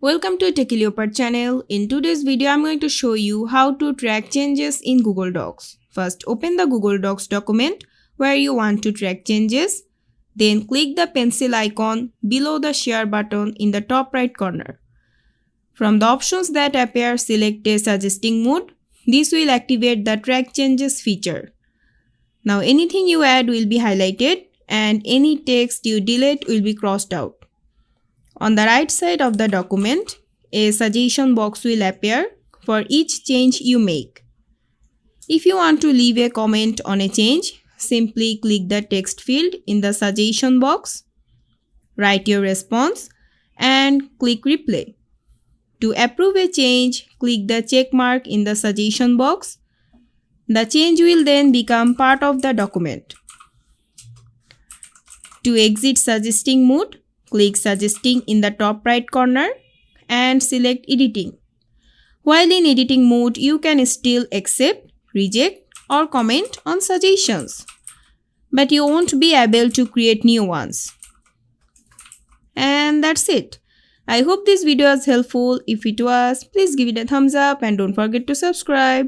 Welcome to Techie Leopard channel. In today's video, I'm going to show you how to track changes in Google Docs. First, open the Google Docs document where you want to track changes. Then click the pencil icon below the share button in the top right corner. From the options that appear, select a suggesting mode. This will activate the track changes feature. Now anything you add will be highlighted and any text you delete will be crossed out. On the right side of the document, a suggestion box will appear for each change you make. If you want to leave a comment on a change, simply click the text field in the suggestion box, write your response, and click reply. To approve a change, click the check mark in the suggestion box. The change will then become part of the document. To exit suggesting mode, click suggesting in the top right corner and select editing. While in editing mode, you can still accept, reject or comment on suggestions, but you won't be able to create new ones. And that's it. I hope this video was helpful. If it was, please give it a thumbs up and don't forget to subscribe.